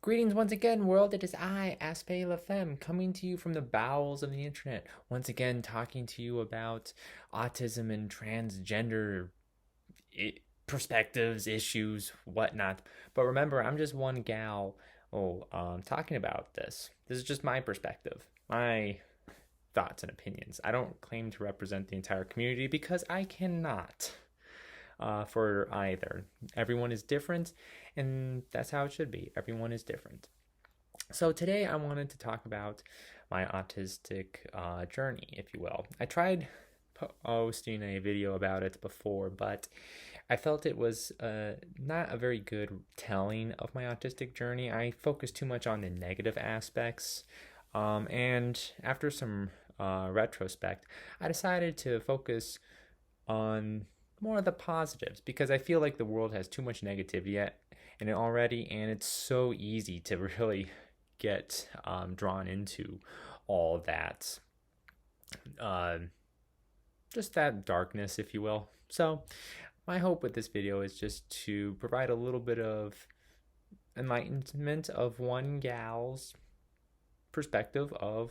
Greetings once again, world. It is I, Aspe LaFemme, coming to you from the bowels of the internet. Once again, talking to you about autism and transgender perspectives, issues, whatnot. But remember, I'm just one gal. Talking about this. This is just my perspective, my thoughts and opinions. I don't claim to represent the entire community because I cannot. For either. Everyone is different, and that's how it should be. Everyone is different. So today I wanted to talk about my autistic journey, if you will. I tried posting a video about it before, but I felt it was not a very good telling of my autistic journey. I focused too much on the negative aspects, and after some retrospect, I decided to focus on more of the positives because I feel like the world has too much negativity in it already, and it's so easy to really get drawn into all that, just that darkness, if you will. So my hope with this video is just to provide a little bit of enlightenment of one gal's perspective of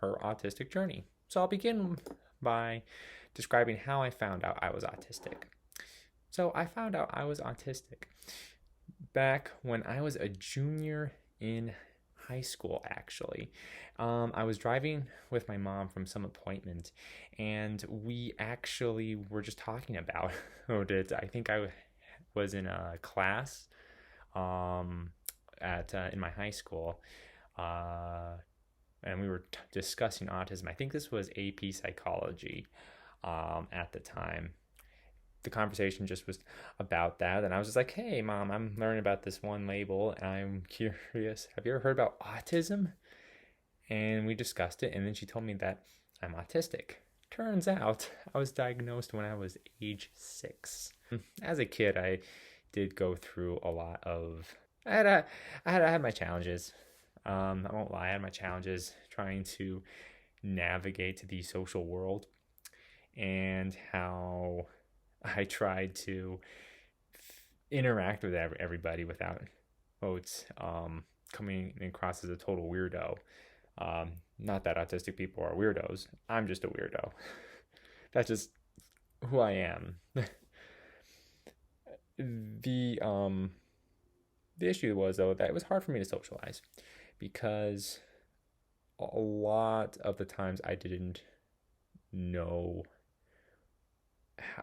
her autistic journey. So I'll begin by describing how I found out I was autistic. So I found out I was autistic back when I was a junior in high school, actually. I was driving with my mom from some appointment, and we actually were just talking about it. I think I was in a class in my high school, and we were discussing autism. I think this was AP psychology. At the time, the conversation just was about that, and I was just like, hey mom, I'm learning about this one label and I'm curious, have you ever heard about autism? And we discussed it, and then she told me that I'm autistic. Turns out I was diagnosed when I was age 6. As a kid, I did go through a lot of I had my challenges. I won't lie, I had my challenges trying to navigate the social world, and how I tried to interact with everybody without coming across as a total weirdo. Not that autistic people are weirdos. I'm just a weirdo. That's just who I am. The issue was, though, that it was hard for me to socialize because a lot of the times I didn't know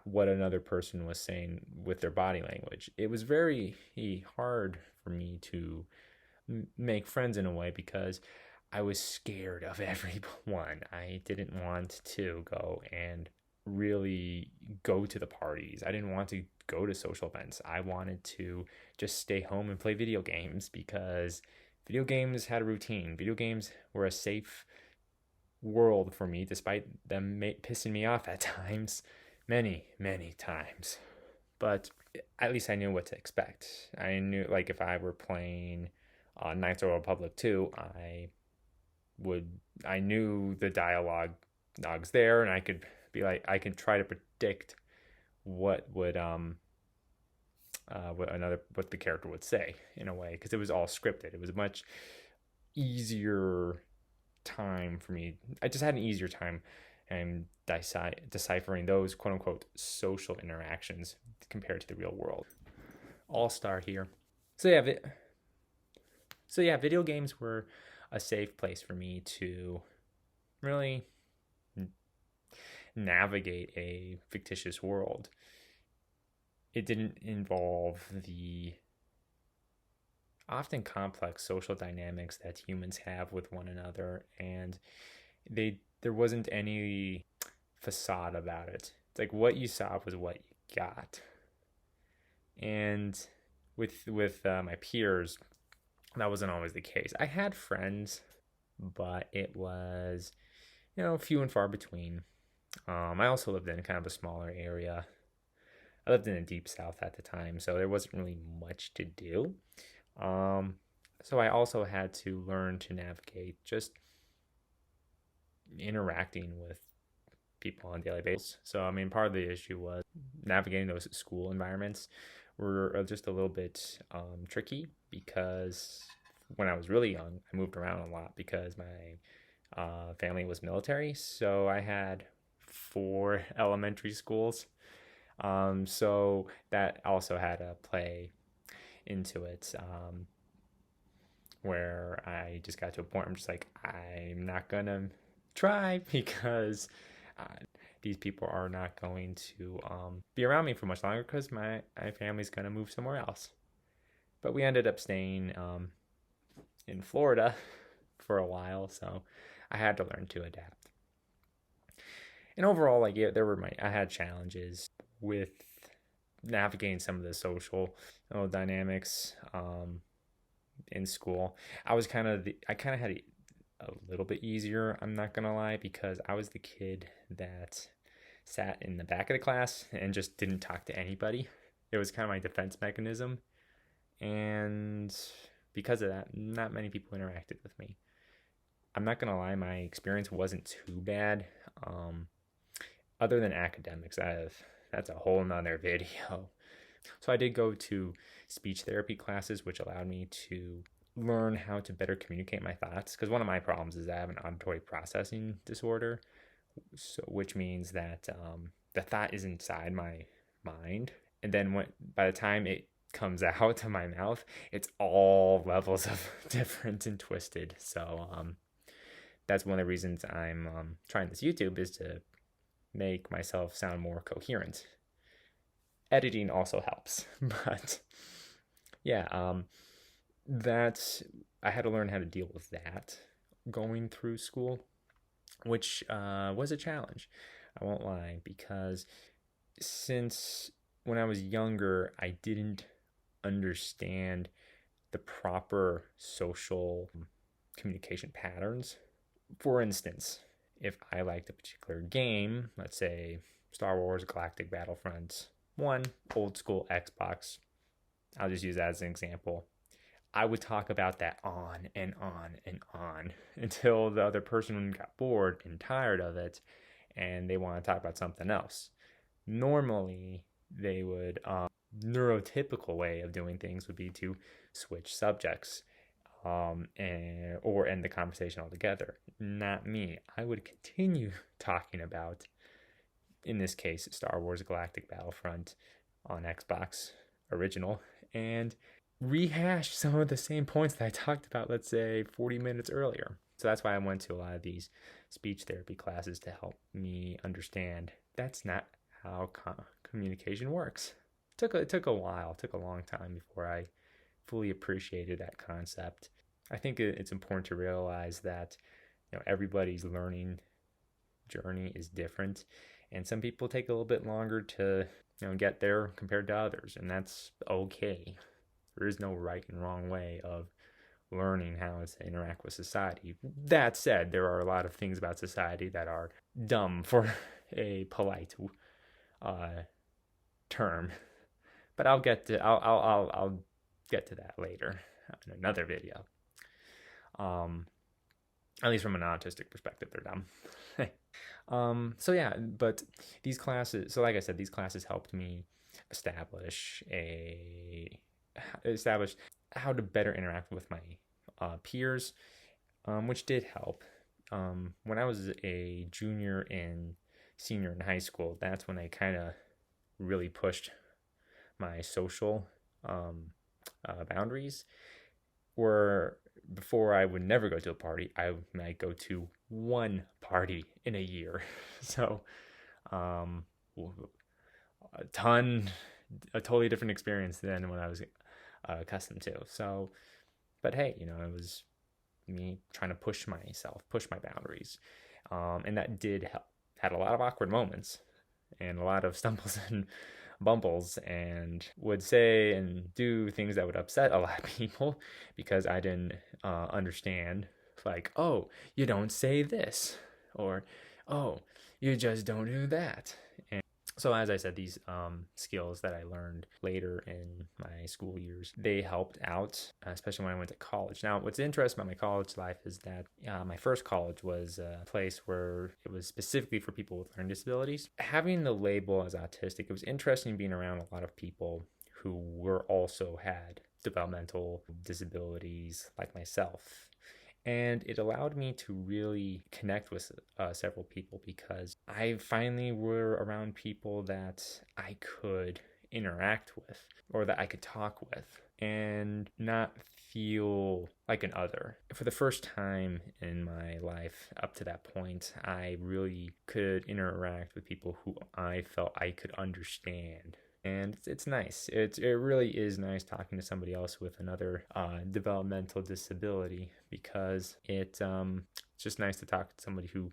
what another person was saying with their body language. It was very hard for me to make friends in a way because I was scared of everyone. I didn't want to go and really go to the parties. I didn't want to go to social events. I wanted to just stay home and play video games because video games had a routine. Video games were a safe world for me, despite them pissing me off at times. Many times. But at least I knew what to expect. I knew, like, if I were playing Knights of the Republic 2, I knew the dialogues there, and I could be like, I could try to predict what the character would say in a way, because it was all scripted. It was a much easier time for me. I just had an easier time and deciphering those quote-unquote social interactions compared to the real world. I'll start here. So yeah, video games were a safe place for me to really navigate a fictitious world. It didn't involve the often complex social dynamics that humans have with one another, and there wasn't any facade about it. It's like what you saw was what you got. And with my peers, that wasn't always the case. I had friends, but it was, few and far between. I also lived in kind of a smaller area. I lived in the deep south at the time, so there wasn't really much to do. So I also had to learn to navigate just interacting with people on a daily basis. So, part of the issue was navigating those school environments were just a little bit tricky because when I was really young, I moved around a lot because my family was military. So I had 4 elementary schools. So that also had a play into it, where I just got to a point where I'm just like, I'm not gonna try because uh, these people are not going to be around me for much longer because my family's gonna move somewhere else. But we ended up staying in Florida for a while, so I had to learn to adapt. And overall, like, yeah, I had challenges with navigating some of the social dynamics in school. I kind of had it a little bit easier, I'm not gonna lie, because I was the kid that sat in the back of the class and just didn't talk to anybody. It was kind of my defense mechanism, and because of that, not many people interacted with me. I'm not gonna lie, my experience wasn't too bad. Other than academics, that's a whole nother video. So I did go to speech therapy classes, which allowed me to learn how to better communicate my thoughts. Because one of my problems is I have an auditory processing disorder, which means that the thought is inside my mind, and then by the time it comes out to my mouth, it's all levels of different and twisted. So that's one of the reasons I'm trying this YouTube, is to make myself sound more coherent. Editing also helps, but yeah, that I had to learn how to deal with that going through school, which was a challenge. I won't lie, because since when I was younger, I didn't understand the proper social communication patterns. For instance, if I liked a particular game, let's say Star Wars Galactic Battlefront 1, old school Xbox, I'll just use that as an example, I would talk about that on and on and on until the other person got bored and tired of it and they want to talk about something else. Normally, they would, neurotypical way of doing things would be to switch subjects, or end the conversation altogether. Not me. I would continue talking about, in this case, Star Wars Galactic Battlefront on Xbox original, and rehash some of the same points that I talked about, let's say, 40 minutes earlier. So that's why I went to a lot of these speech therapy classes, to help me understand that's not how communication works. It took a while, it took a long time before I fully appreciated that concept. I think it's important to realize that everybody's learning journey is different, and some people take a little bit longer to get there compared to others, and that's okay. There is no right and wrong way of learning how to interact with society. That said, there are a lot of things about society that are dumb, for a polite term. But I'll get to that later in another video. At least from an autistic perspective, they're dumb. So yeah, but these classes. So like I said, these classes helped me establish how to better interact with my peers, which did help. When I was a junior and senior in high school, that's when I kind of really pushed my social boundaries. Where before, I would never go to a party, I might go to one party in a year. So a totally different experience than what I was accustomed to. So, but hey, it was me trying to push my boundaries, and that did help. Had a lot of awkward moments and a lot of stumbles and bumbles, and would say and do things that would upset a lot of people because I didn't understand, like, oh, you don't say this, or oh, you just don't do that. And so, as I said, these skills that I learned later in my school years, they helped out, especially when I went to college. Now, what's interesting about my college life is that my first college was a place where it was specifically for people with learning disabilities. Having the label as autistic, it was interesting being around a lot of people who were also had developmental disabilities like myself. And it allowed me to really connect with several people because I finally were around people that I could interact with or that I could talk with and not feel like an other. For the first time in my life up to that point, I really could interact with people who I felt I could understand. And it's nice. It really is nice talking to somebody else with another developmental disability because it's just nice to talk to somebody who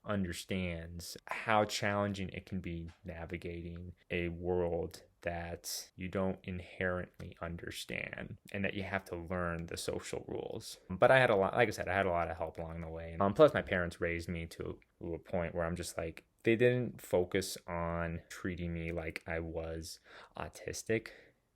understands how challenging it can be navigating a world that you don't inherently understand and that you have to learn the social rules. But I had a lot, like I said, I had a lot of help along the way. Plus, my parents raised me to a point where I'm just like, they didn't focus on treating me like I was autistic.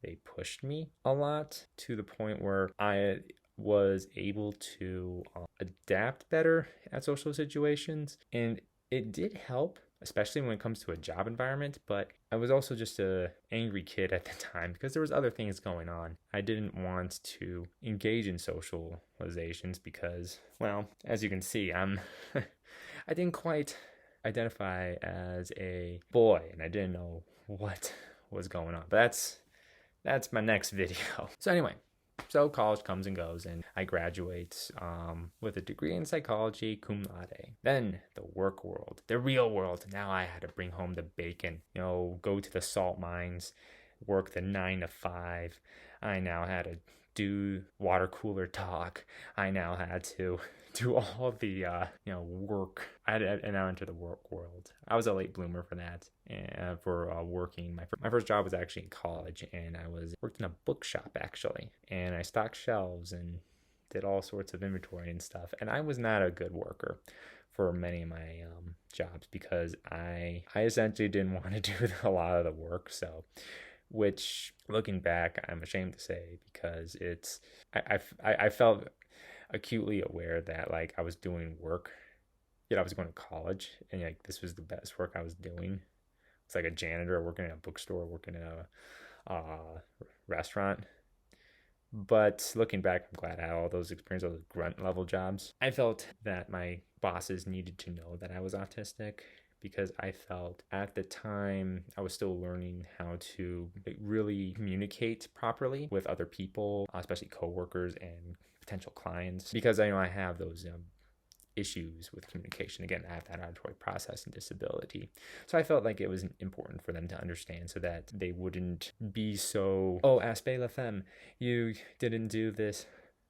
They pushed me a lot to the point where I was able to adapt better at social situations. And it did help, especially when it comes to a job environment. But I was also just a angry kid at the time because there was other things going on. I didn't want to engage in socializations because, well, as you can see, I didn't quite identify as a boy, and I didn't know what was going on. But that's my next video. So anyway, so college comes and goes, and I graduate with a degree in psychology, cum laude. Then the work world, the real world. Now I had to bring home the bacon, go to the salt mines, work the 9 to 5. I now had to do water cooler talk. I now had to do all the work. I now enter the work world. I was a late bloomer for that, and for working. My first job was actually in college, and I worked in a bookshop actually, and I stocked shelves and did all sorts of inventory and stuff. And I was not a good worker for many of my jobs because I essentially didn't want to do a lot of the work. So, which looking back, I'm ashamed to say because I felt acutely aware that like I was doing work, yet I was going to college, and like this was the best work I was doing. It's like a janitor working in a bookstore, working in a restaurant. But looking back, I'm glad I had all those experiences, those grunt level jobs. I felt that my bosses needed to know that I was autistic because I felt at the time I was still learning how to really communicate properly with other people, especially coworkers and potential clients, because I know I have those issues with communication. Again, I have that auditory processing disability. So I felt like it was important for them to understand so that they wouldn't be so, oh, aspect la femme, you didn't do this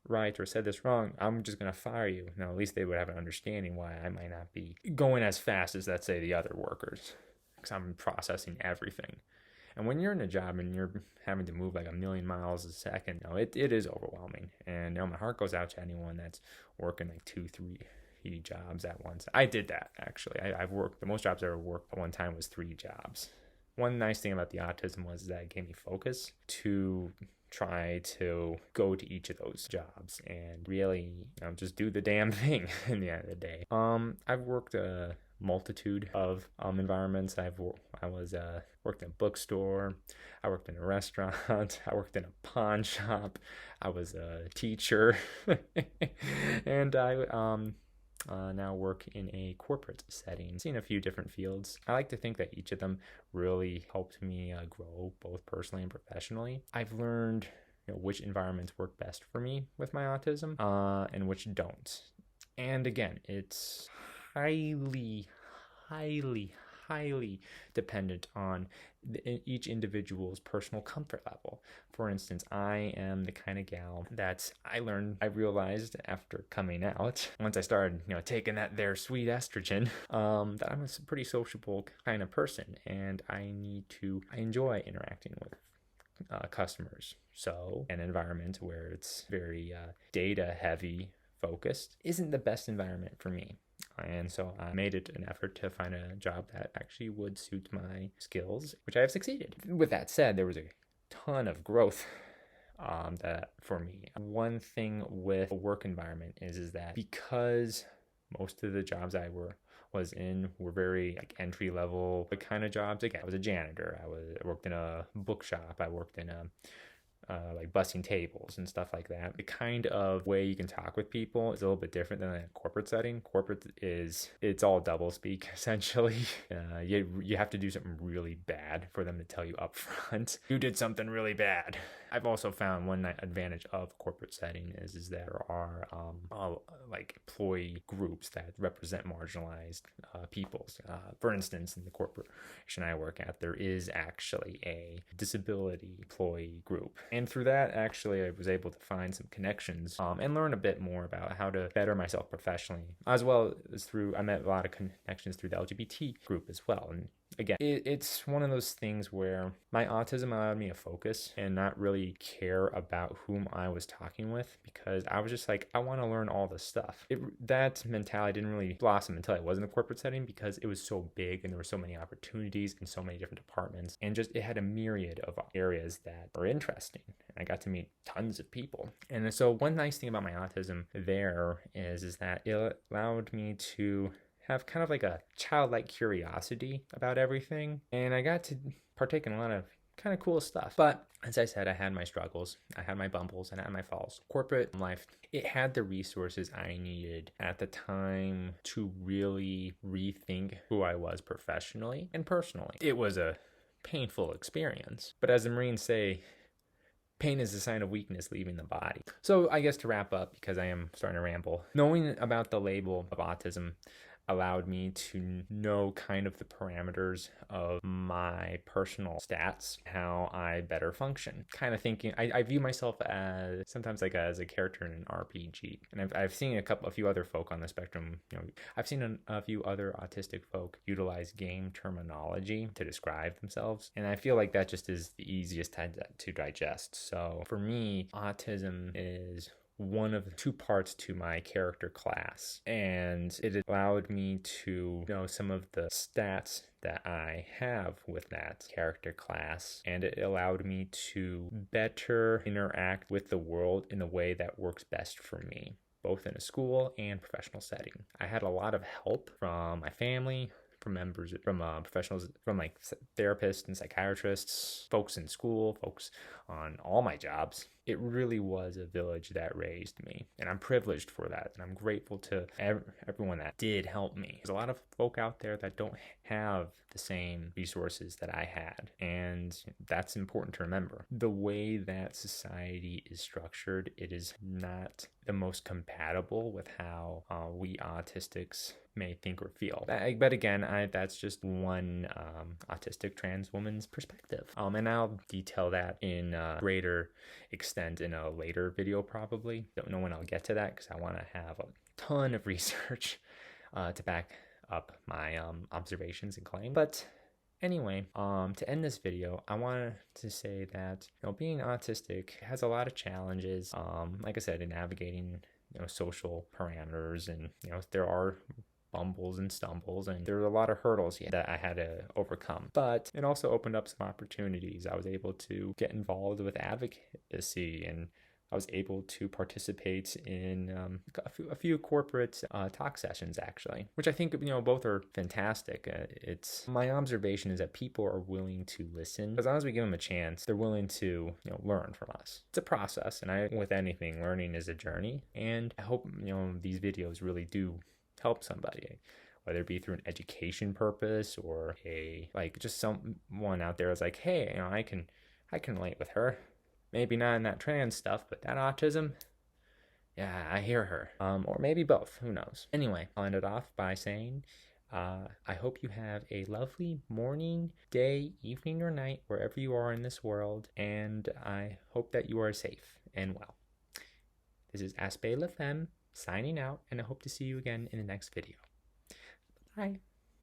right or said this wrong, I'm just going to fire you. Now, at least they would have an understanding why I might not be going as fast as, let's say, the other workers, because I'm processing everything. And when you're in a job and you're having to move like 1,000,000 miles a second, it is overwhelming. And my heart goes out to anyone that's working like 2-3 jobs at once. I did that, actually. I've worked, the most jobs I ever worked at one time was 3 jobs. One nice thing about the autism was that it gave me focus to try to go to each of those jobs and really just do the damn thing in the end of the day. I've worked a multitude of environments. Worked in a bookstore, I worked in a restaurant, I worked in a pawn shop, I was a teacher, and I now work in a corporate setting, seen a few different fields. I like to think that each of them really helped me grow both personally and professionally. I've learned which environments work best for me with my autism and which don't. And again, it's highly dependent on each individual's personal comfort level. For instance, I am the kind of gal that I realized after coming out, once I started, taking that there sweet estrogen, that I'm a pretty sociable kind of person, and I enjoy interacting with customers. So an environment where it's very data heavy focused isn't the best environment for me. And so I made it an effort to find a job that actually would suit my skills, which I have succeeded. With that said, there was a ton of growth that for me. One thing with a work environment is that because most of the jobs I was in were very like entry level kind of jobs. Again, I was a janitor. I worked in a bookshop. I worked in a like bussing tables and stuff like that. The kind of way you can talk with people is a little bit different than a corporate setting. Corporate it's all double speak essentially. You have to do something really bad for them to tell you up front you did something really bad. I've also found one advantage of corporate setting is there are like employee groups that represent marginalized peoples. For instance, in the corporation I work at, there is actually a disability employee group. And through that, actually, I was able to find some connections and learn a bit more about how to better myself professionally, as well as I met a lot of connections through the LGBT group as well. And again, it's one of those things where my autism allowed me to focus and not really care about whom I was talking with, because I was just like, I want to learn all this stuff. That mentality didn't really blossom until I was in a corporate setting, because it was so big and there were so many opportunities in so many different departments, and just it had a myriad of areas that were interesting. I got to meet tons of people. And so one nice thing about my autism there is that it allowed me to have kind of like a childlike curiosity about everything. And I got to partake in a lot of kind of cool stuff. But as I said, I had my struggles, I had my bumbles, and I had my falls. Corporate life, it had the resources I needed at the time to really rethink who I was professionally and personally. It was a painful experience. But as the Marines say, pain is a sign of weakness leaving the body. So I guess to wrap up, because I am starting to ramble, knowing about the label of autism allowed me to know kind of the parameters of my personal stats, how I better function. Kind of thinking, I view myself as sometimes like as a character in an RPG. And I've seen a few other folk on the spectrum. I've seen a few other autistic folk utilize game terminology to describe themselves. And I feel like that just is the easiest to digest. So for me, autism is one of the two parts to my character class, and it allowed me to know some of the stats that I have with that character class, and it allowed me to better interact with the world in a way that works best for me, both in a school and professional setting. I had a lot of help from my family, from members, from professionals, from like therapists and psychiatrists, folks in school, folks on all my jobs. It really was a village that raised me, and I'm privileged for that, and I'm grateful to everyone that did help me. There's a lot of folk out there that don't have the same resources that I had, and that's important to remember. The way that society is structured, it is not the most compatible with how we autistics may think or feel. But again, that's just one autistic trans woman's perspective. And I'll detail that in greater extent in a later video probably. Don't know when I'll get to that, because I want to have a ton of research to back up my observations and claims. But anyway, to end this video, I wanted to say that being autistic has a lot of challenges. Like I said, in navigating social parameters, and there are bumbles and stumbles, and there were a lot of hurdles that I had to overcome. But it also opened up some opportunities. I was able to get involved with advocacy, and I was able to participate in a few corporate talk sessions, actually, which I think both are fantastic. It's my observation is that people are willing to listen. As long as we give them a chance, they're willing to learn from us. It's a process, and with anything, learning is a journey. And I hope these videos really do help somebody, whether it be through an education purpose or just someone out there is like, hey, I can relate with her. Maybe not in that trans stuff, but that autism, yeah, I hear her. Or maybe both, who knows. Anyway, I'll end it off by saying, I hope you have a lovely morning, day, evening, or night, wherever you are in this world, and I hope that you are safe and well. This is Aspect La Femme signing out, and I hope to see you again in the next video. Bye.